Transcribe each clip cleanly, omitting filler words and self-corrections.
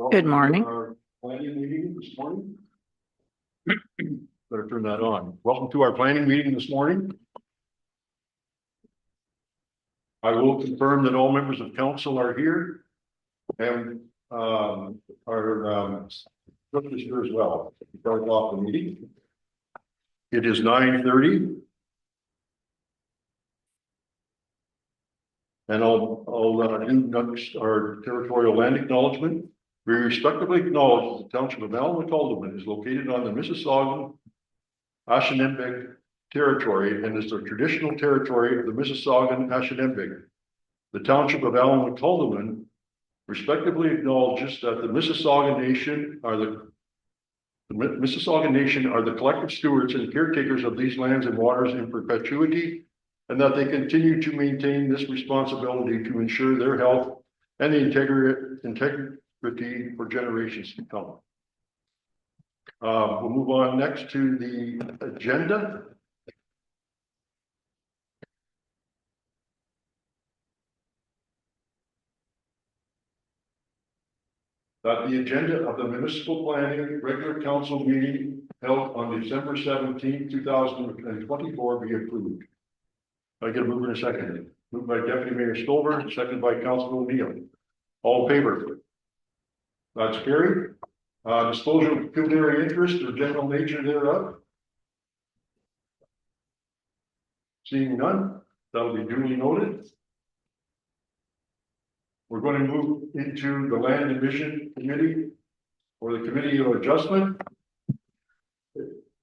Good morning. Our planning meeting this morning. Better turn that on. Welcome to our planning meeting this morning. I will confirm that all members of council are here and our clerk is here as well. Start off the meeting. It is 9:30. And I'll do next our territorial land acknowledgement. We respectively acknowledge that the township of Allen-McCalderman is located on the Mississauga Ashaninbeg territory and is the traditional territory of the Mississaugan Ashaninbeg. The township of Allen-McCalderman respectively acknowledges that the Mississauga Nation are the collective stewards and caretakers of these lands and waters in perpetuity, and that they continue to maintain this responsibility to ensure their health and the integrity for generations to come. We'll move on next to the agenda. The agenda of the municipal planning regular council meeting held on December 17, 2024 be approved. I get a mover in a second. Moved by Deputy Mayor Stover, seconded by Councilor O'Neill. All in favor? That's carried. Disclosure of pecuniary interest or general nature thereof. Seeing none, that'll be duly noted. We're going to move into the Land Division Committee or the Committee of Adjustment.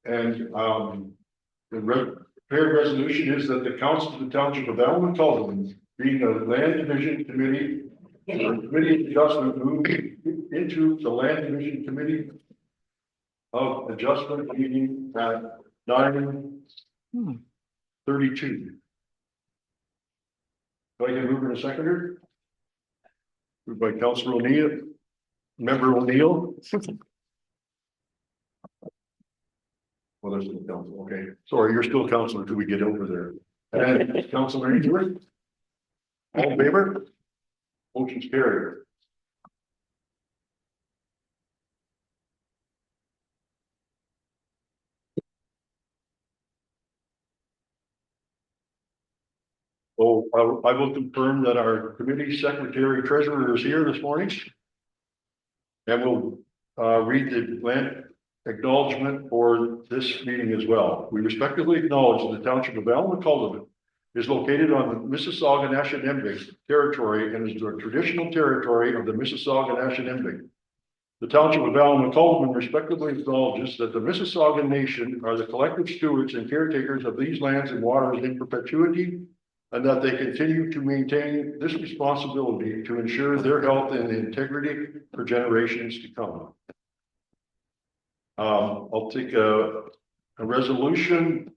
And the prepared resolution is that the Council of the Township of Allen-McCalderman, being the Land Division Committee or Committee of Adjustment, move into the Land Division Committee of Adjustment meeting at 9:32. Do I get a mover and a seconder? Moved by Councilor O'Neill. Member O'Neill. Well, there's no council. Okay. Sorry, you're still councilor until we get over there. And Councilor Ainsworth. All in favor? Motion's carried. Oh, I will confirm that our committee secretary treasurer is here this morning. And we'll read the land acknowledgement for this meeting as well. We respectively acknowledge that the township of Allen-McCalderman is located on the Mississauga Ashaninbeg territory and is the traditional territory of the Mississauga Ashaninbeg. The township of Allen-McCalderman respectively acknowledges that the Mississauga Nation are the collective stewards and caretakers of these lands and waters in perpetuity, and that they continue to maintain this responsibility to ensure their health and integrity for generations to come. I'll take a resolution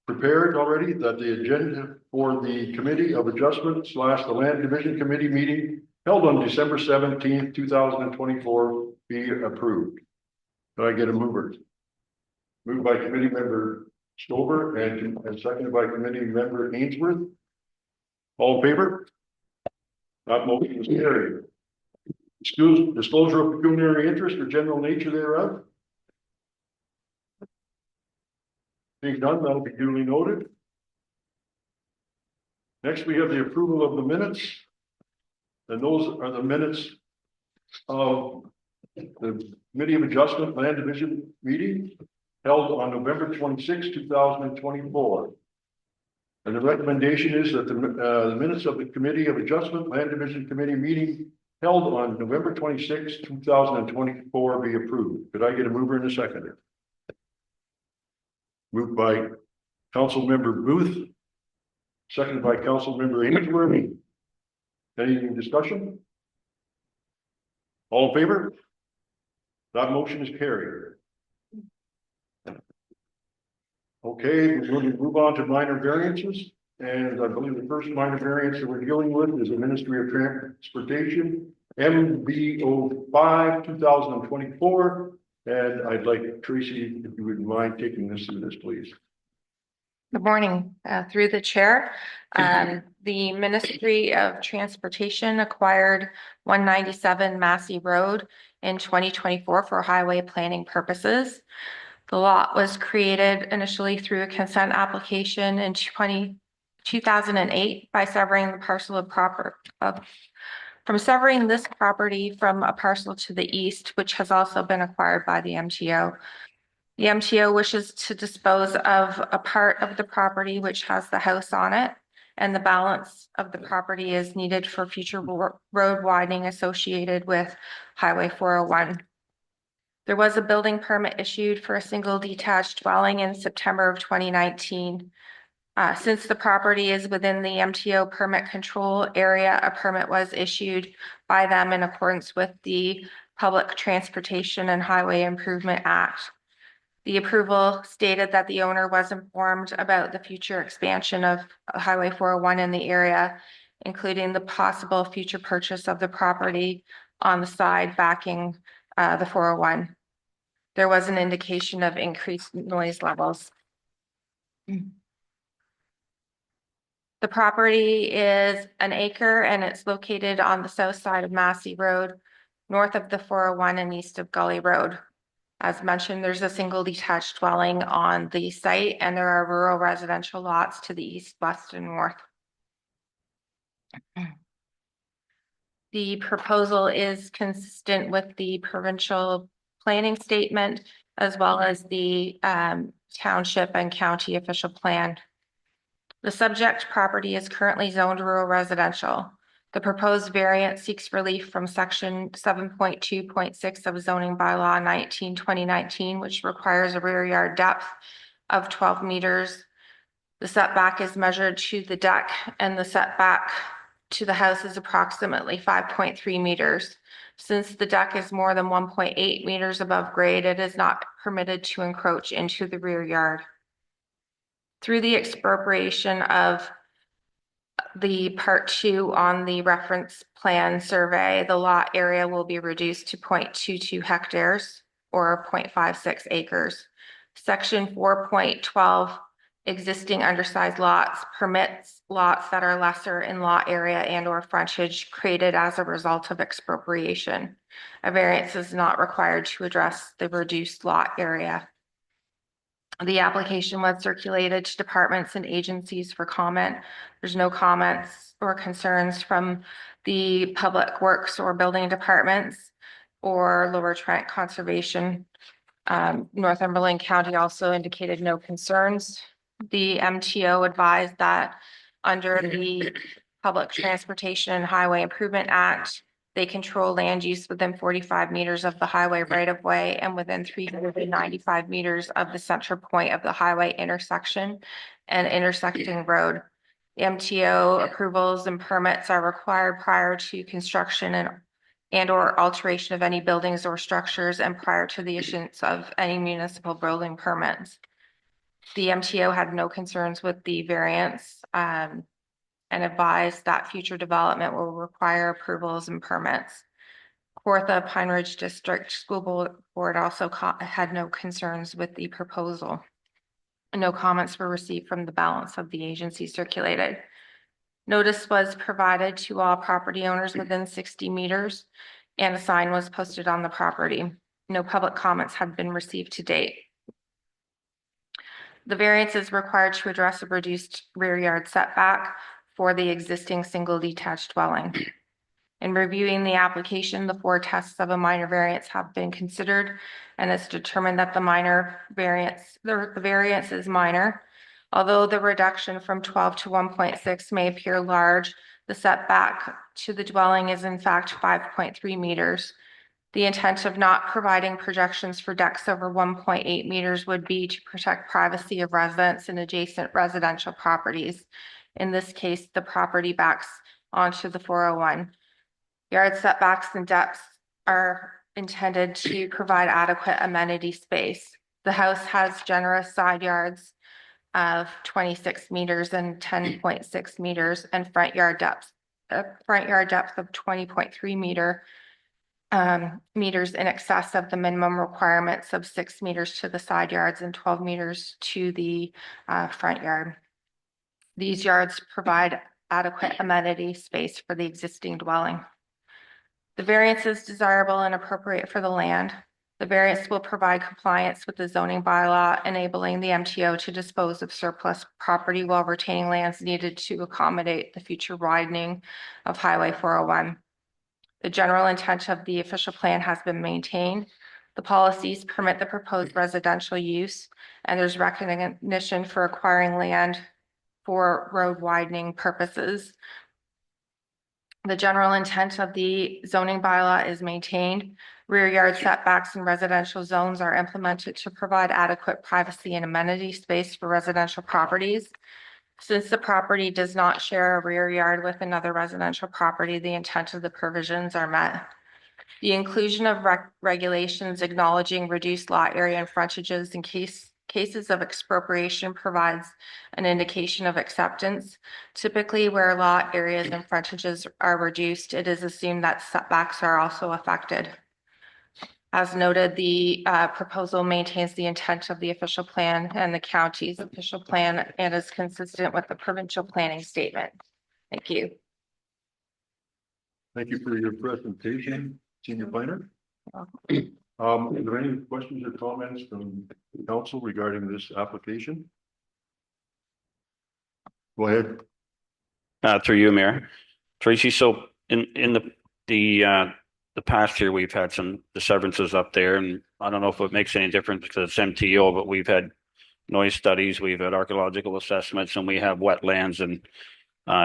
prepared already that the agenda for the Committee of Adjustment / the Land Division Committee meeting held on December 17th, 2024 be approved. Do I get a mover? Moved by committee member Stover and seconded by committee member Ainsworth. All in favor? That motion is carried. Disclosure of pecuniary interest or general nature thereof. Being done, that'll be duly noted. Next, we have the approval of the minutes. And those are the minutes of the Committee of Adjustment Land Division meeting held on November 26, 2024. And the recommendation is that the minutes of the Committee of Adjustment Land Division Committee meeting held on November 26, 2024 be approved. Could I get a mover and a seconder? Moved by Council Member Booth, seconded by Council Member Ainsworth. Any discussion? All in favor? That motion is carried. Okay, we're going to move on to minor variances. And I believe the first minor variance that we're dealing with is the Ministry of Transportation, MB05 2024. And I'd like Tracy, if you wouldn't mind taking this through this, please. Good morning. Through the chair, the Ministry of Transportation acquired 197 Massey Road in 2024 for highway planning purposes. The lot was created initially through a consent application in 2008 by severing the parcel of severing this property from a parcel to the east, which has also been acquired by the MTO. The MTO wishes to dispose of a part of the property which has the house on it, and the balance of the property is needed for future road widening associated with Highway 401. There was a building permit issued for a single detached dwelling in September of 2019. Since the property is within the MTO permit control area, a permit was issued by them in accordance with the Public Transportation and Highway Improvement Act. The approval stated that the owner was informed about the future expansion of Highway 401 in the area, including the possible future purchase of the property on the side backing the 401. There was an indication of increased noise levels. The property is an acre and it's located on the south side of Massey Road, north of the 401 and east of Gully Road. As mentioned, there's a single detached dwelling on the site and there are rural residential lots to the east, west, and north. The proposal is consistent with the provincial planning statement as well as the township and county official plan. The subject property is currently zoned rural residential. The proposed variant seeks relief from section 7.2.6 of zoning bylaw 19/2019, which requires a rear yard depth of 12 meters. The setback is measured to the deck and the setback to the house is approximately 5.3 meters. Since the deck is more than 1.8 meters above grade, it is not permitted to encroach into the rear yard. Through the expropriation of the part 2 on the reference plan survey, the lot area will be reduced to 0.22 hectares or 0.56 acres. Section 4.12 existing undersized lots permits lots that are lesser in lot area and or frontage created as a result of expropriation. A variance is not required to address the reduced lot area. The application was circulated to departments and agencies for comment. There's no comments or concerns from the public works or building departments or Lower Trent Conservation. Northumberland County also indicated no concerns. The MTO advised that under the Public Transportation and Highway Improvement Act, they control land use within 45 meters of the highway right of way and within 395 meters of the center point of the highway intersection and intersecting road. The MTO approvals and permits are required prior to construction and or alteration of any buildings or structures and prior to the issuance of any municipal building permits. The MTO had no concerns with the variance and advised that future development will require approvals and permits. Kawartha Pine Ridge District School Board also had no concerns with the proposal. No comments were received from the balance of the agency circulated. Notice was provided to all property owners within 60 meters and a sign was posted on the property. No public comments have been received to date. The variance is required to address a reduced rear yard setback for the existing single detached dwelling. In reviewing the application, the 4 tests of a minor variance have been considered and it's determined that the variance is minor. Although the reduction from 12 to 1.6 may appear large, the setback to the dwelling is in fact 5.3 meters. The intent of not providing projections for decks over 1.8 meters would be to protect privacy of residents and adjacent residential properties. In this case, the property backs onto the 401. Yard setbacks and depths are intended to provide adequate amenity space. The house has generous side yards of 26 meters and 10.6 meters and front yard depth of 20.3 meter. meters in excess of the minimum requirements of 6 meters to the side yards and 12 meters to the front yard. These yards provide adequate amenity space for the existing dwelling. The variance is desirable and appropriate for the land. The variance will provide compliance with the zoning bylaw, enabling the MTO to dispose of surplus property while retaining lands needed to accommodate the future widening of Highway 401. The general intent of the official plan has been maintained. The policies permit the proposed residential use, and there's recognition for acquiring land for road widening purposes. The general intent of the zoning bylaw is maintained. Rear yard setbacks in residential zones are implemented to provide adequate privacy and amenity space for residential properties. Since the property does not share a rear yard with another residential property, the intent of the provisions are met. The inclusion of regulations acknowledging reduced lot area and frontages in cases of expropriation provides an indication of acceptance. Typically, where lot areas and frontages are reduced, it is assumed that setbacks are also affected. As noted, the proposal maintains the intent of the official plan and the county's official plan and is consistent with the provincial planning statement. Thank you. Thank you for your presentation, Senior Planner. Are there any questions or comments from the council regarding this application? Go ahead. Through you, Mayor. Tracy, so in the past year, we've had some disturbances up there, and I don't know if it makes any difference because it's MTO, but we've had noise studies, we've had archaeological assessments, and we have wetlands and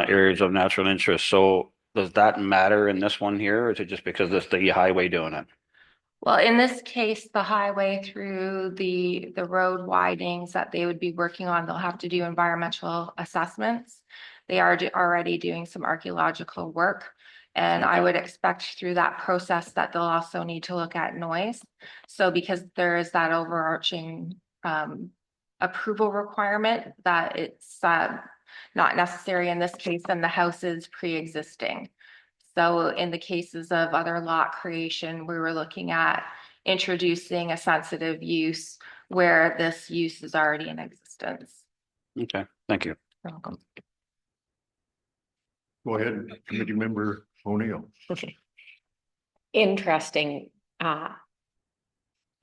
areas of natural interest. So does that matter in this one here, or is it just because it's the highway doing it? Well, in this case, the highway through the road widenings that they would be working on, they'll have to do environmental assessments. They are already doing some archaeological work. And I would expect through that process that they'll also need to look at noise. So because there is that overarching approval requirement that it's not necessary in this case, and the house is pre-existing. So in the cases of other lot creation, we were looking at introducing a sensitive use where this use is already in existence. Okay, thank you. You're welcome. Go ahead, Committee Member O'Neill. Okay. Interesting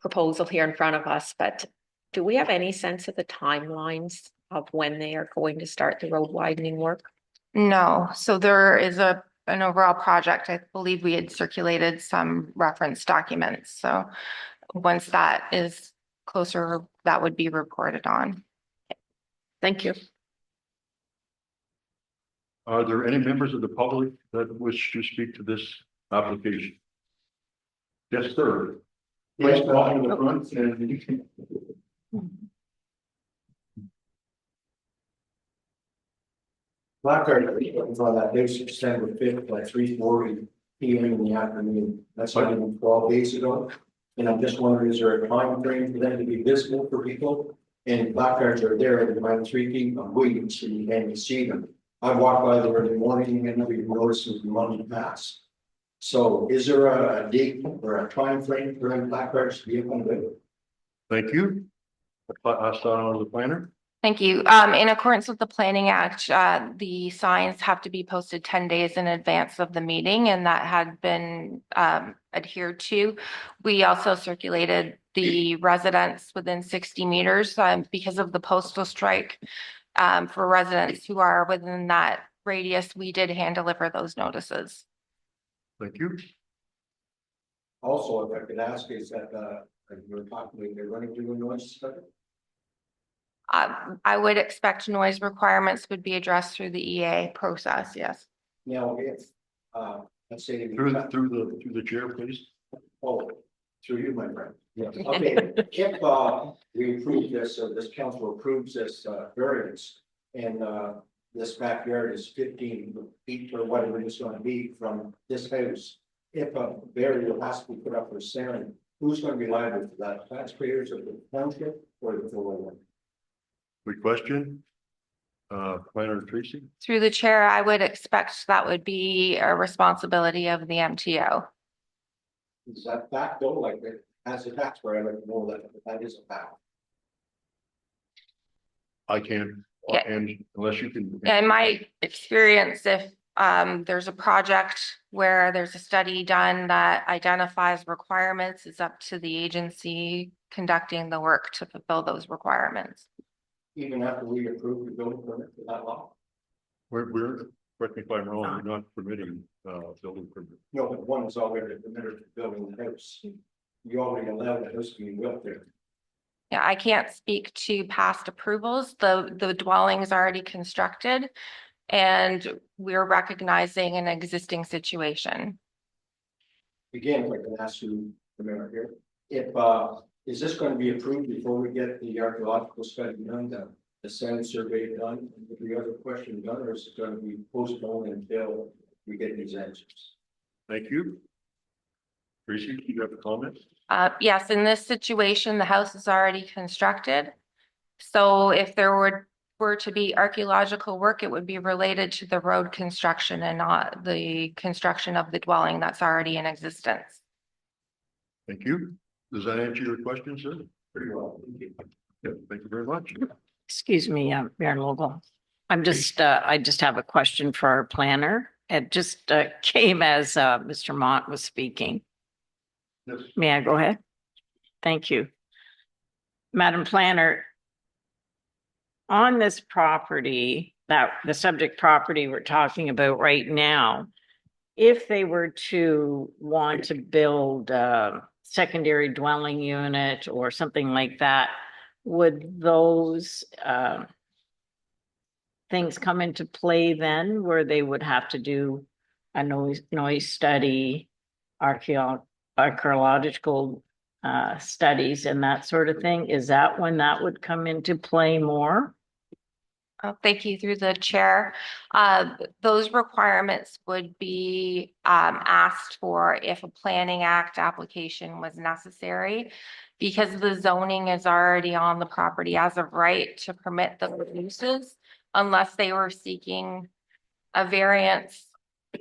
proposal here in front of us, but do we have any sense of the timelines of when they are going to start the road widening work? No, so there is an overall project. I believe we had circulated some reference documents. So once that is closer, that would be reported on. Thank you. Are there any members of the public that wish to speak to this application? Yes, sir. Please come on to the front and you can. Placard on that day, December 5th, like 3:40 PM in the afternoon. That's not even 12 days ago. And I'm just wondering, is there a time frame for them to be visible for people? And placards are there at about 3 feet of Williams, so you can't even see them. I walk by there in the morning and never even notice the money pass. So is there a date or a time frame for them placards to be up on the? Thank you. I'll start on the planner. Thank you. In accordance with the Planning Act, the signs have to be posted 10 days in advance of the meeting, and that had been adhered to. We also circulated the residents within 60 meters because of the postal strike. For residents who are within that radius, we did hand deliver those notices. Thank you. Also, if I could ask, is that you're talking, they're running through the noise study? I would expect noise requirements would be addressed through the EA process, yes. Now, if let's say Through the chair, please. oh, through you, my friend. Yes. Okay, if we approve this, or this council approves this variance, and this backyard is 15 feet or whatever it's going to be from this house, if a barrier has to be put up for sale, who's going to be liable for that? Taxpayers of the township or the 401? Good question. Planner Tracy. Through the chair, I would expect that would be a responsibility of the MTO. Is that fact though, like, as a taxpayer, I'd like to know that is a fact. I can't, Yeah. and unless you can. In my experience, if there's a project where there's a study done that identifies requirements, it's up to the agency conducting the work to fulfill those requirements. Even after we approve the building permit for that lot? We're, correct me if I'm wrong, we're not permitting, building permit. No, but one is already permitted to build the house. You already allowed the house to be built there. Yeah, I can't speak to past approvals. The dwelling is already constructed and we're recognizing an existing situation. Again, if I can ask you, the mayor here, if, is this going to be approved before we get the archaeological study done, the sand survey done, and the other question done, or is it going to be postponed until we get these answers? Thank you. Tracy, do you have a comment? Yes, in this situation, the house is already constructed. So if there were to be archaeological work, it would be related to the road construction and not the construction of the dwelling that's already in existence. Thank you. Does that answer your question, sir? Pretty well. Thank you. Yeah, thank you very much. Excuse me, Mayor Logal. I just have a question for our planner. It just came as Mr. Mott was speaking. Yes. May I go ahead? Thank you. Madam Planner, on this property, that the subject property we're talking about right now, if they were to want to build a secondary dwelling unit or something like that, would those things come into play then where they would have to do a noise study, archaeological studies and that sort of thing? Is that when that would come into play more? Thank you through the chair. Those requirements would be asked for if a planning act application was necessary. Because the zoning is already on the property as of right to permit the uses, unless they were seeking a variance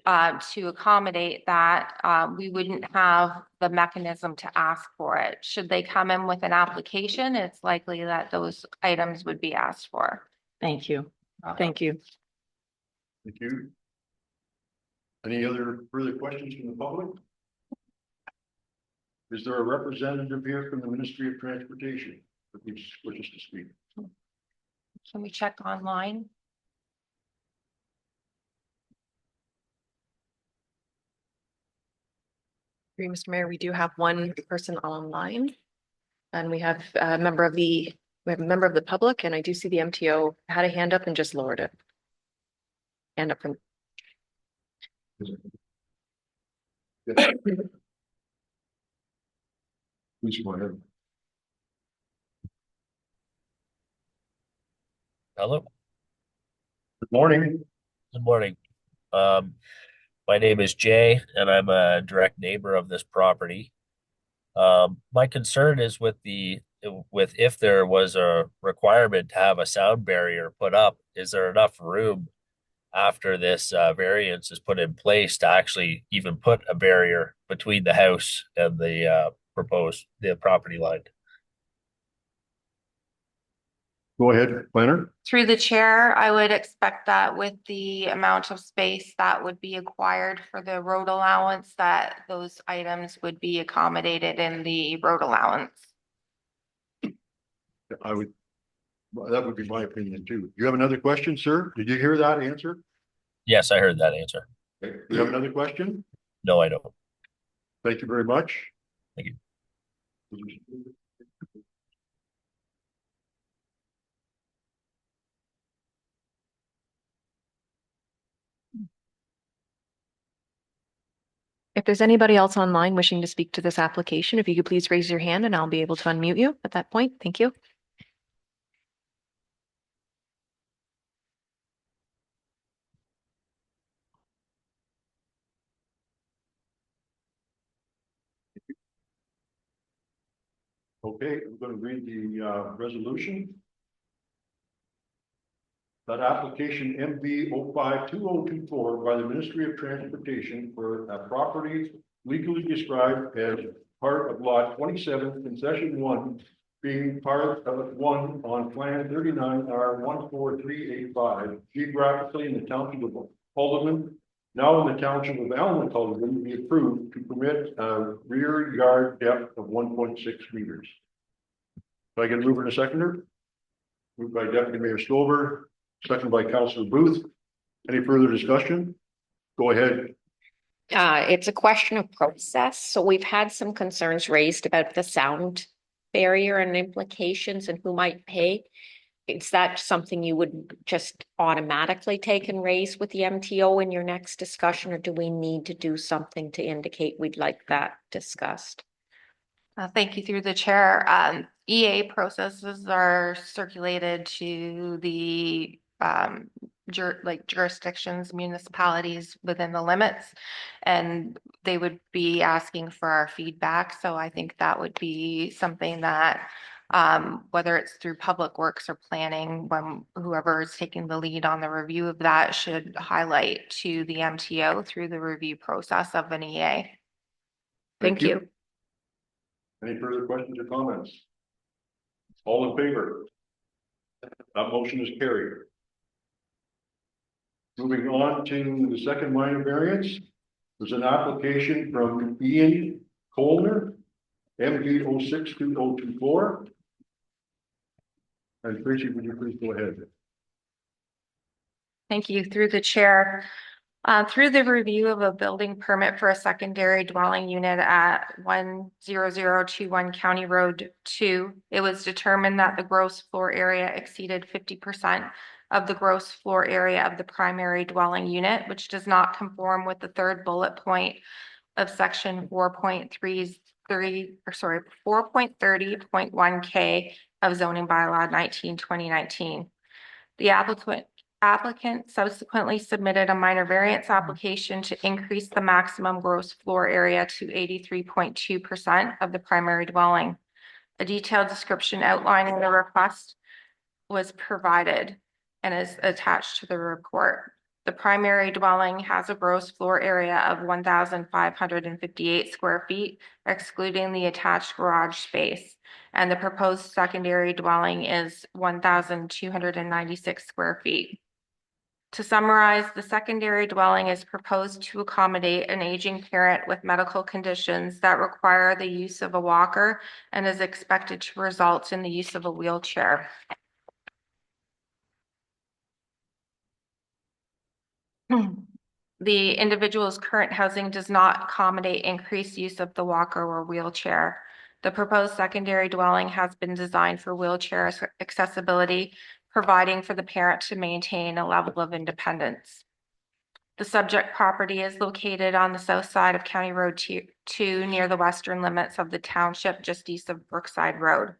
to accommodate that, we wouldn't have the mechanism to ask for it. Should they come in with an application, it's likely that those items would be asked for. Thank you. Thank you. Thank you. Any other further questions from the public? Is there a representative here from the Ministry of Transportation that wishes to speak? Can we check online? Mr. Mayor, we do have one person online. And we have a member of the public, and I do see the MTO had a hand up and just lowered it. Hand up from. Yes. Please go ahead. Hello, Good morning. good morning. My name is Jay and I'm a direct neighbor of this property. My concern is with if there was a requirement to have a sound barrier put up, is there enough room after this variance is put in place to actually even put a barrier between the house and the property line? Go ahead, planner. Through the chair, I would expect that with the amount of space that would be acquired for the road allowance, that those items would be accommodated in the road allowance. That would be my opinion too. You have another question, sir? Did you hear that answer? Yes, I heard that answer. Okay. You have another question? No, I don't. Thank you very much. Thank you. If there's anybody else online wishing to speak to this application, if you could please raise your hand and I'll be able to unmute you at that point. Thank you. Okay, I'm going to read the resolution. That application MB 052024 by the Ministry of Transportation for a property legally described as part of lot 27, concession 1, being part of 1 on plan 39R14385, geographically in the township of Haldeman, now in the township of Allen, Haldeman, be approved to permit a rear yard depth of 1.6 meters. If I get a mover and a seconder? Moved by Deputy Mayor Stover, seconded by Councillor Booth. Any further discussion? Go ahead. It's a question of process. So we've had some concerns raised about the sound barrier and implications and who might pay. Is that something you would just automatically take and raise with the MTO in your next discussion, or do we need to do something to indicate we'd like that discussed? Thank you through the chair. EA processes are circulated to the jurisdictions, municipalities within the limits, and they would be asking for our feedback. So I think that would be something that whether it's through public works or planning, when whoever is taking the lead on the review of that should highlight to the MTO through the review process of an EA. Thank you. Any further questions or comments? All in favor? That motion is carried. Moving on to the second minor variance, there's an application from Ian Colner, MD 062024. And Tracy, would you please go ahead? Thank you through the chair. Through the review of a building permit for a secondary dwelling unit at 10021 County Road 2, it was determined that the gross floor area exceeded 50% of the gross floor area of the primary dwelling unit, which does not conform with the third bullet point of section 4.30.1K of zoning bylaw 19/2019. The applicant subsequently submitted a minor variance application to increase the maximum gross floor area to 83.2% of the primary dwelling. A detailed description outlining the request was provided and is attached to the report. The primary dwelling has a gross floor area of 1,558 square feet, excluding the attached garage space, and the proposed secondary dwelling is 1,296 square feet. To summarize, the secondary dwelling is proposed to accommodate an aging parent with medical conditions that require the use of a walker and is expected to result in the use of a wheelchair. The individual's current housing does not accommodate increased use of the walker or wheelchair. The proposed secondary dwelling has been designed for wheelchair accessibility, providing for the parent to maintain a level of independence. The subject property is located on the south side of County Road 2 near the western limits of the township, just east of Brookside Road.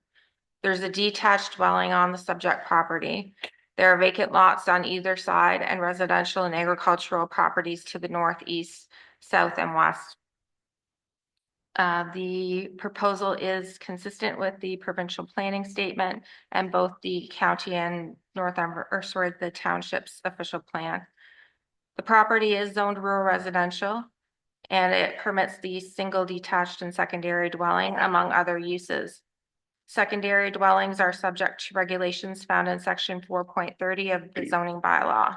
There's a detached dwelling on the subject property. There are vacant lots on either side and residential and agricultural properties to the north, east, south, and west. The proposal is consistent with the provincial planning statement and both the county and the township's official plan. The property is zoned rural residential, and it permits the single detached and secondary dwelling, among other uses. Secondary dwellings are subject to regulations found in section 4.30 of the zoning bylaw.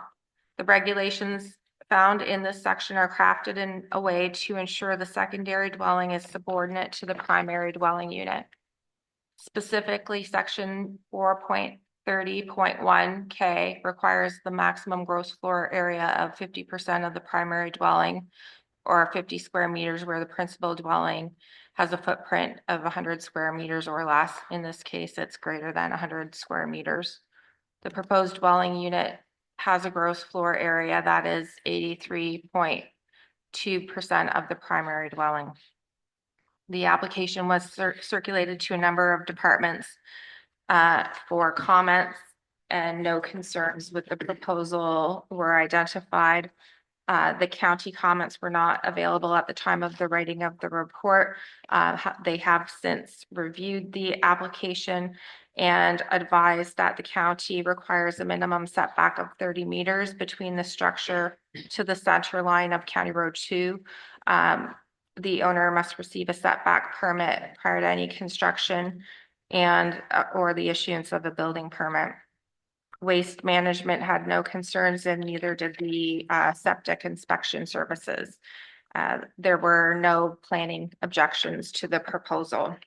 The regulations found in this section are crafted in a way to ensure the secondary dwelling is subordinate to the primary dwelling unit. Specifically, section 4.30.1K requires the maximum gross floor area of 50% of the primary dwelling, or 50 square meters, where the principal dwelling has a footprint of 100 square meters or less. In this case, it's greater than 100 square meters. The proposed dwelling unit has a gross floor area that is 83.2% of the primary dwelling. The application was circulated to a number of departments for comments, and no concerns with the proposal were identified. The county comments were not available at the time of the writing of the report. They have since reviewed the application and advised that the county requires a minimum setback of 30 meters between the structure to the center line of County Road 2. the owner must receive a setback permit prior to any construction and or the issuance of a building permit. Waste management had no concerns and neither did the septic inspection services. There were no planning objections to the proposal.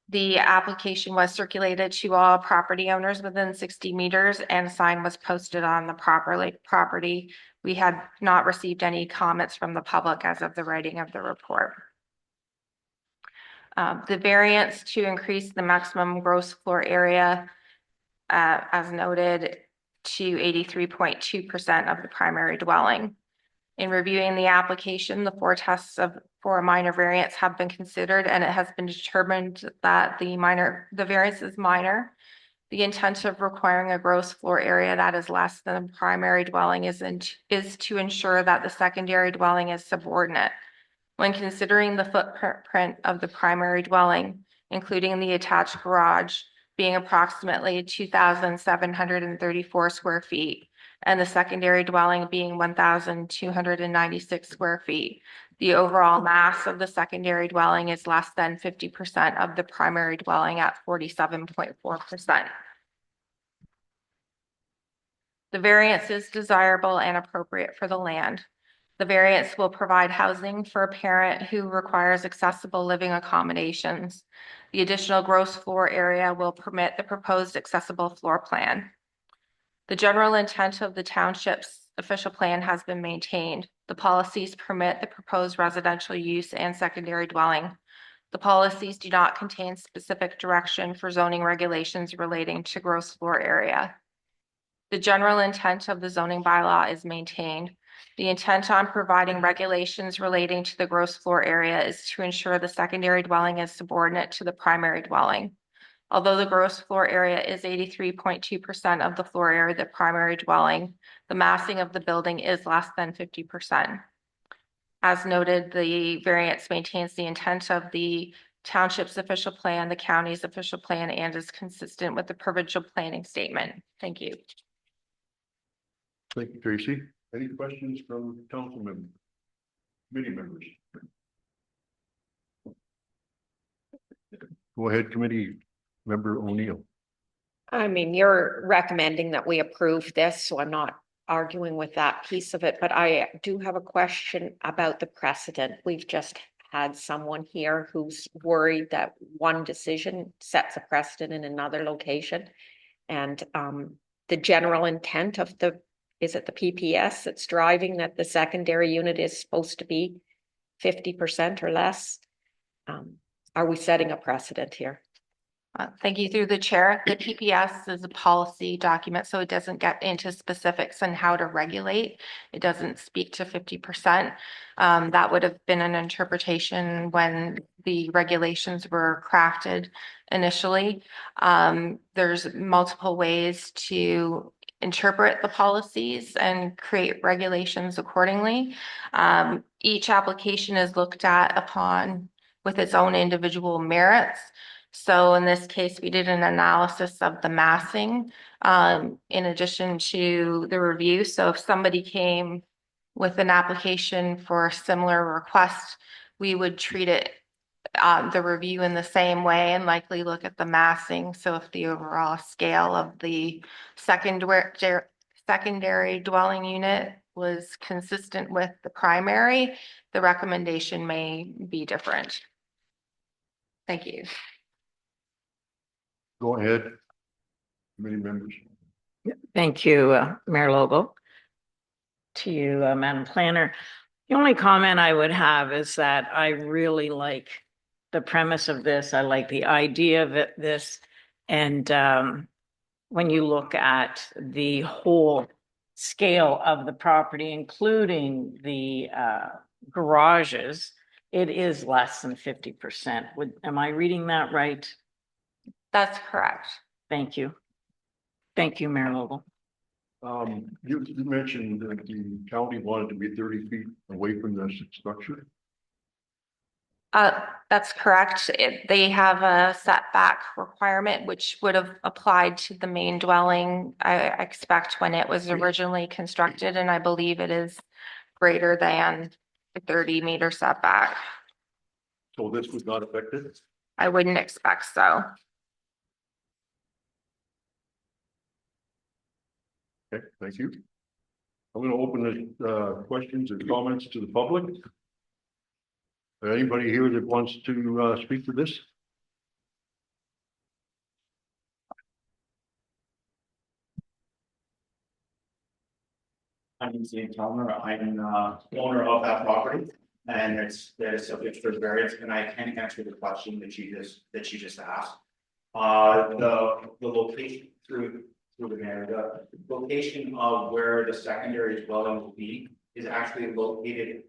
The application was circulated to all property owners within 60 meters and a sign was posted on the property. We had not received any comments from the public as of the writing of the report. The variance to increase the maximum gross floor area, as noted, to 83.2% of the primary dwelling. In reviewing the application, the 4 tests for a minor variance have been considered and it has been determined that the variance is minor. The intent of requiring a gross floor area that is less than the primary dwelling is to ensure that the secondary dwelling is subordinate. When considering the footprint of the primary dwelling, including the attached garage being approximately 2,734 square feet, and the secondary dwelling being 1,296 square feet. The overall mass of the secondary dwelling is less than 50% of the primary dwelling at 47.4%. The variance is desirable and appropriate for the land. The variance will provide housing for a parent who requires accessible living accommodations. The additional gross floor area will permit the proposed accessible floor plan. The general intent of the township's official plan has been maintained. The policies permit the proposed residential use and secondary dwelling. The policies do not contain specific direction for zoning regulations relating to gross floor area. The general intent of the zoning bylaw is maintained. The intent on providing regulations relating to the gross floor area is to ensure the secondary dwelling is subordinate to the primary dwelling. Although the gross floor area is 83.2% of the floor area of the primary dwelling, the massing of the building is less than 50%. As noted, the variance maintains the intent of the township's official plan, the county's official plan, and is consistent with the provincial planning statement. Thank you. Thank you, Tracy. Any questions from council members, committee members? Go ahead, committee member O'Neill. I mean, you're recommending that we approve this, so I'm not arguing with that piece of it, but I do have a question about the precedent. We've just had someone here who's worried that one decision sets a precedent in another location. And the general intent of is it the PPS that's driving that the secondary unit is supposed to be 50% or less? Are we setting a precedent here? Thank you. Through the chair, the PPS is a policy document, so it doesn't get into specifics on how to regulate. It doesn't speak to 50%. That would have been an interpretation when the regulations were crafted initially. There's multiple ways to interpret the policies and create regulations accordingly. Each application is looked at upon with its own individual merits. So in this case, we did an analysis of the massing in addition to the review. So if somebody came with an application for a similar request, we would treat it the review in the same way and likely look at the massing. So if the overall scale of the secondary dwelling unit was consistent with the primary, the recommendation may be different. Thank you. Go ahead, committee members. Thank you, Mayor Lobo. To you, Madam Planner. The only comment I would have is that I really like the premise of this. I like the idea of this. And when you look at the whole scale of the property, including the garages, it is less than 50%. Am I reading that right? That's correct. Thank you. Thank you, Mayor Lobo. You mentioned that the county wanted to be 30 feet away from this structure. That's correct. They have a setback requirement, which would have applied to the main dwelling, I expect, when it was originally constructed, and I believe it is greater than the 30-meter setback. So this was not affected? I wouldn't expect so. Okay, thank you. I'm going to open the questions and comments to the public. Anybody here that wants to speak to this? My name's Ian Kelmer. I'm owner of that property, and there's subject for variance, and I can answer the question that you just asked. The location through the mayor, the location of where the secondary dwelling will be is actually located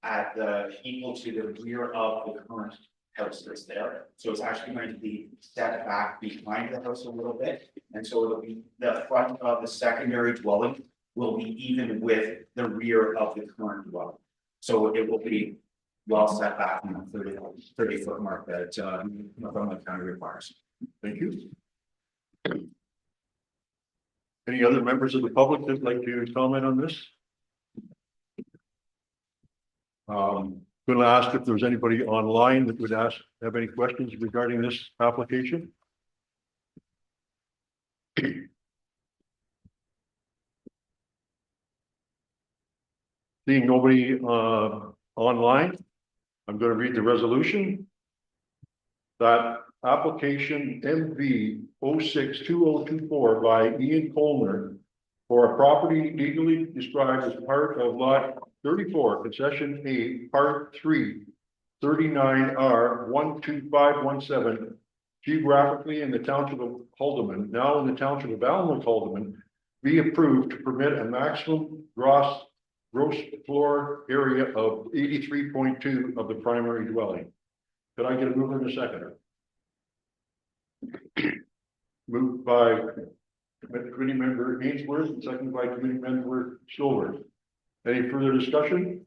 at the equal to the rear of the current house that's there. So it's actually going to be set back behind the house a little bit, and so it'll be the front of the secondary dwelling will be even with the rear of the current dwelling. So it will be well set back in the 30-foot mark that Northumberland County requires. Thank you. Any other members of the public that'd like to comment on this? Going to ask if there's anybody online that would have any questions regarding this application. Seeing nobody online, I'm going to read the resolution. That application MV 062024 by Ian Colner for a property legally described as part of lot 34, concession 8, part 3, 39R 12517, geographically in the township of Haldeman, now in the township of Allen Haldeman, be approved to permit a maximum gross floor area of 83.2 of the primary dwelling. Could I get a mover and a seconder? Moved by committee member Ainsworth and seconded by committee member Stolberg. Any further discussion?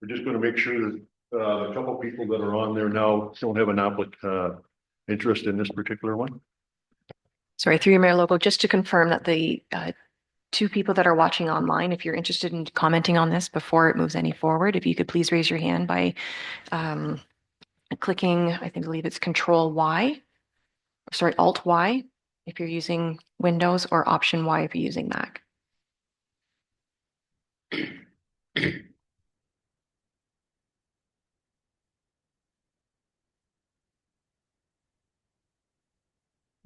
We're just going to make sure that the couple people that are on there now don't have an interest in this particular one. Sorry, through your mayor logo, just to confirm that the two people that are watching online, if you're interested in commenting on this before it moves any forward, if you could please raise your hand by clicking, I believe it's Control Y, sorry, Alt Y if you're using Windows, or Option Y if you're using Mac.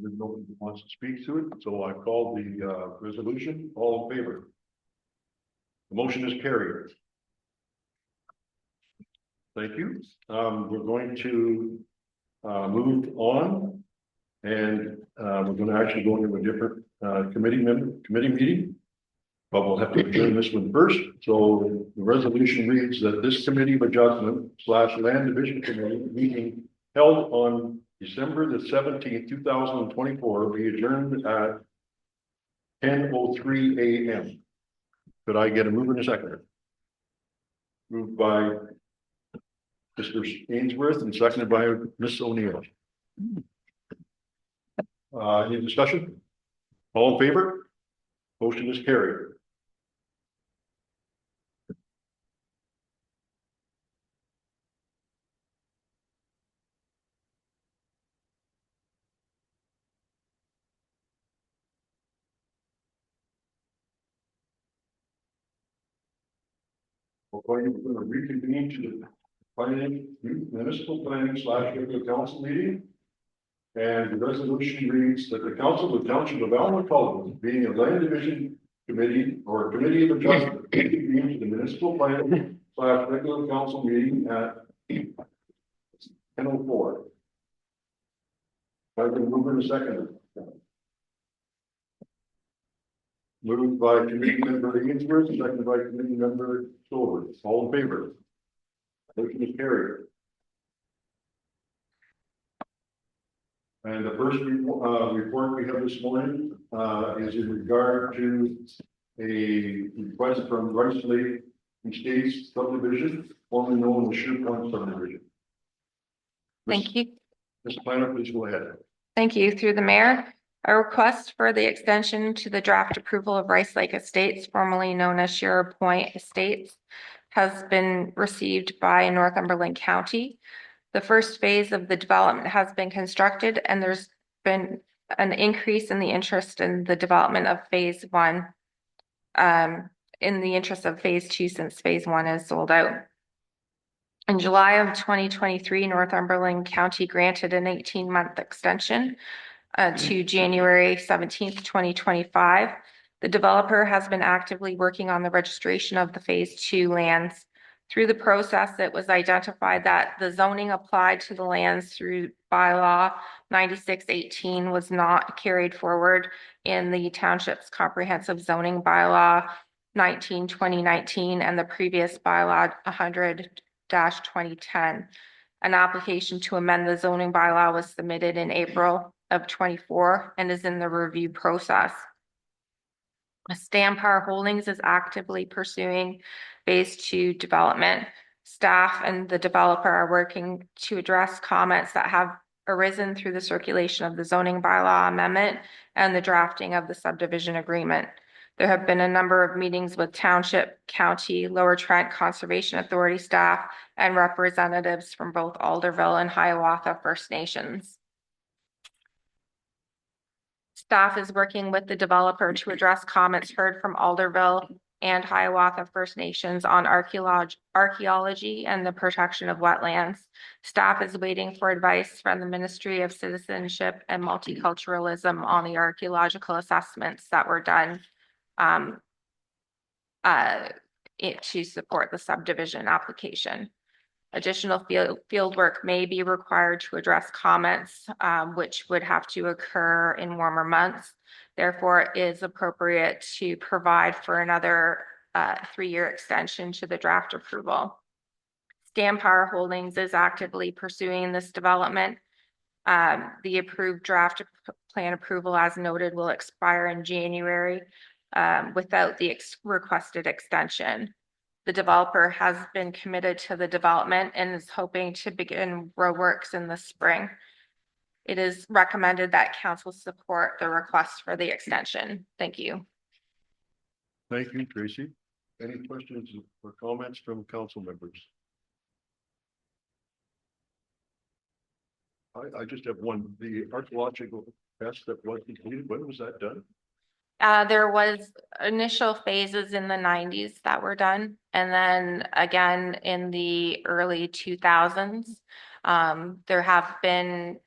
There's nobody who wants to speak to it, so I call the resolution. All in favor? The motion is carried. Thank you. We're going to move on, and we're going to actually go into a different committee meeting. But we'll have to adjourn this one first. So the resolution reads that this committee of adjustment / land division committee meeting held on December the 17th, 2024 be adjourned at 10:03 a.m. Could I get a mover and a seconder? Moved by Mr. Ainsworth and seconded by Ms. O'Neill. Any discussion? All in favor? Motion is carried. We're going to reconvene to the municipal planning / regular council meeting. And the resolution reads that the council of the township of Allen Cullen, being a land division committee or committee of adjustment, reconvenes the municipal planning / regular council meeting at 10:04. I can move in a second. Moved by committee member Ainsworth, seconded by committee member Stolberg. All in favor? Motion is carried. And the first report we have this morning is in regard to a request from Rice Lake Estates subdivision, formerly known as Shoe Point subdivision. Thank you. Mr. Planner, please go ahead. Thank you. Through the mayor. A request for the extension to the draft approval of Rice Lake Estates, formerly known as Sierra Point Estates, has been received by Northumberland County. The first phase of the development has been constructed, and there's been an increase in the interest in the development of phase one. In the interest of phase two, since phase one is sold out. In July of 2023, Northumberland County granted an 18-month extension to January 17th, 2025. The developer has been actively working on the registration of the phase two lands. Through the process, it was identified that the zoning applied to the lands through bylaw 9618 was not carried forward in the township's comprehensive zoning bylaw 19/2019 and the previous bylaw 100-2010. An application to amend the zoning bylaw was submitted in April of 24 and is in the review process. Power Holdings is actively pursuing phase two development. Staff and the developer are working to address comments that have arisen through the circulation of the zoning bylaw amendment and the drafting of the subdivision agreement. There have been a number of meetings with Township, County, Lower Trent Conservation Authority staff and representatives from both Alderville and Hiawatha First Nations. Staff is working with the developer to address comments heard from Alderville and Hiawatha First Nations on archaeology and the protection of wetlands. Staff is waiting for advice from the Ministry of Citizenship and Multiculturalism on the archaeological assessments that were done to support the subdivision application. Additional field work may be required to address comments, which would have to occur in warmer months. Therefore, it is appropriate to provide for another 3-year extension to the draft approval. Power Holdings is actively pursuing this development. The approved draft plan approval, as noted, will expire in January without the requested extension. The developer has been committed to the development and is hoping to begin roadworks in the spring. It is recommended that council support the request for the extension. Thank you. Thank you, Tracy. Any questions or comments from council members? I just have one. The archaeological test that was completed, when was that done? There was initial phases in the 90s that were done, and then again in the early 2000s. There have been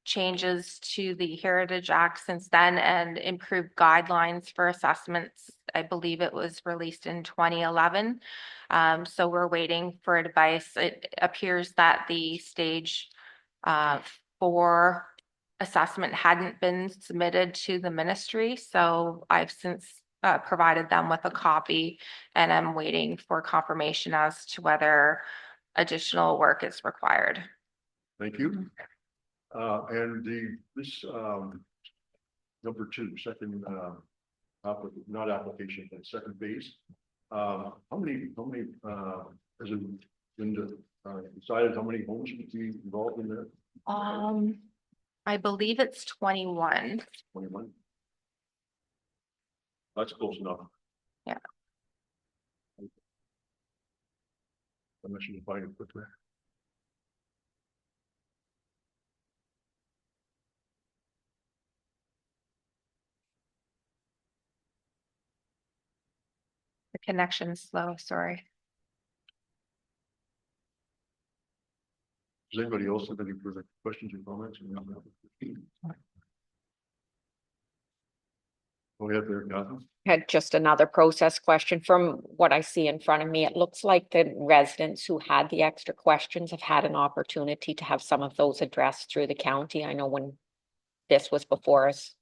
changes to the Heritage Act since then and improved guidelines for assessments. I believe it was released in 2011. So we're waiting for advice. It appears that the stage 4 assessment hadn't been submitted to the ministry, so I've since provided them with a copy, and I'm waiting for confirmation as to whether additional work is required. Thank you. And this number 2, second not application, but second phase. How many has it been decided how many homes would be involved in that? I believe it's 21. 21. That's close enough. Yeah. Unless you can find it quickly. The connection's slow, sorry. Does anybody else have any further questions or comments? Go ahead there, Catherine. Had just another process question. From what I see in front of me, it looks like the residents who had the extra questions have had an opportunity to have some of those addressed through the county. I know when this was before us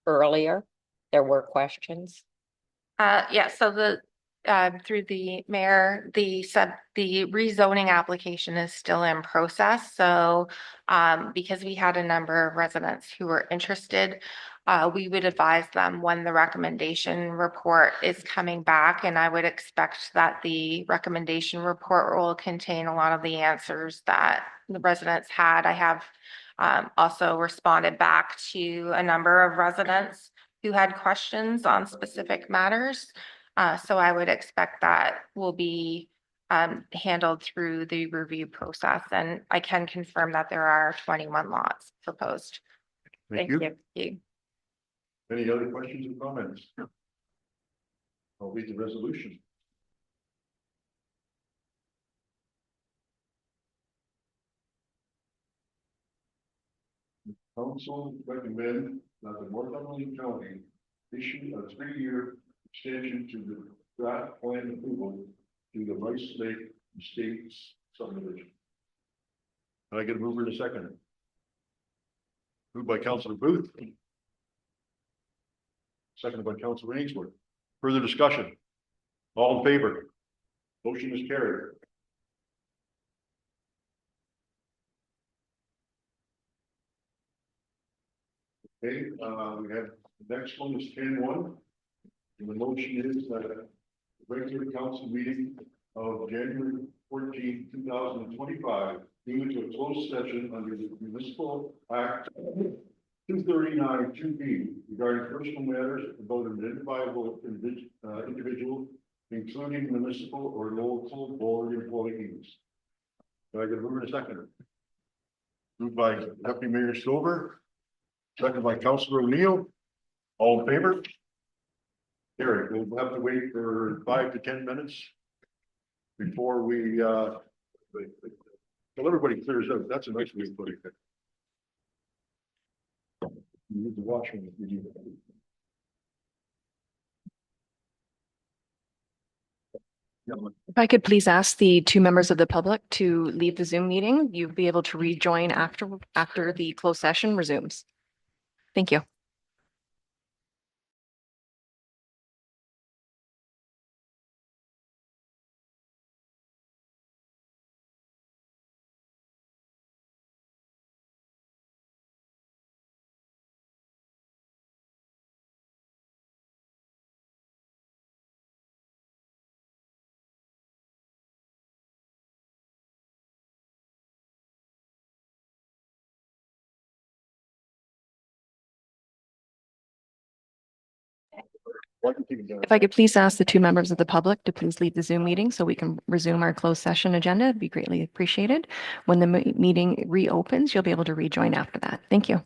earlier, there were questions. Yeah, so the through the mayor, the rezoning application is still in process. So because we had a number of residents who were interested, we would advise them when the recommendation report is coming back, and I would expect that the recommendation report will contain a lot of the answers that the residents had. I have also responded back to a number of residents who had questions on specific matters. So I would expect that will be handled through the review process, and I can confirm that there are 21 lots proposed. Thank you. Any other questions or comments? I'll read the resolution. Council recommend that the Northumberland County issue a 3-year extension to the draft plan approval to the Rice Lake Estates subdivision. Can I get a mover in a second? Moved by Councilor Booth. Seconded by Councilor Ainsworth. Further discussion? All in favor? Motion is carried. Okay, we have, the next one is 10-1. And the motion is that the regular council meeting of January 14, 2025, due to a closed session under the Municipal Act 239 2B regarding personal matters about an identifiable individual, including municipal or local board employees. Can I get a mover in a second? Moved by Deputy Mayor Stover, second by Councilor O'Neill. All in favor? Here, we'll have to wait for 5 to 10 minutes before we till everybody clears out. That's a nice way of putting it. You need the washroom if you need it. If I could please ask the two members of the public to leave the Zoom meeting, you'll be able to rejoin after the closed session resumes. Thank you. If I could please ask the two members of the public to please leave the Zoom meeting so we can resume our closed session agenda, it'd be greatly appreciated. When the meeting reopens, you'll be able to rejoin after that. Thank you.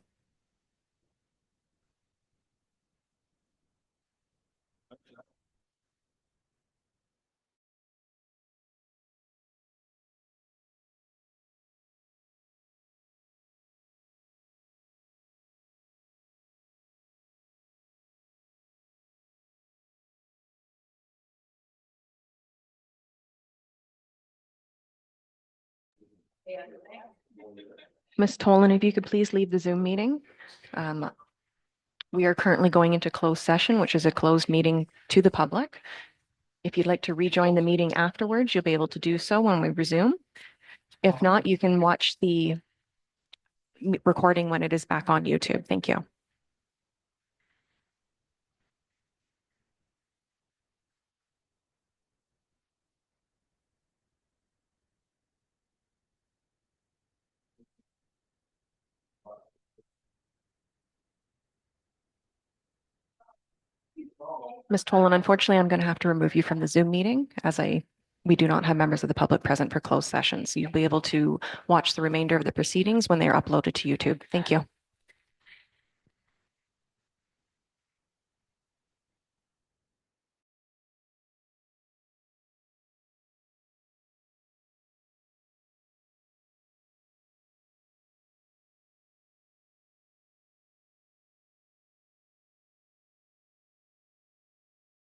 Ms. Tolan, if you could please leave the Zoom meeting. We are currently going into closed session, which is a closed meeting to the public. If you'd like to rejoin the meeting afterwards, you'll be able to do so when we resume. If not, you can watch the recording when it is back on YouTube. Thank you. Ms. Tolan, unfortunately, I'm going to have to remove you from the Zoom meeting as we do not have members of the public present for closed sessions. You'll be able to watch the remainder of the proceedings when they are uploaded to YouTube. Thank you.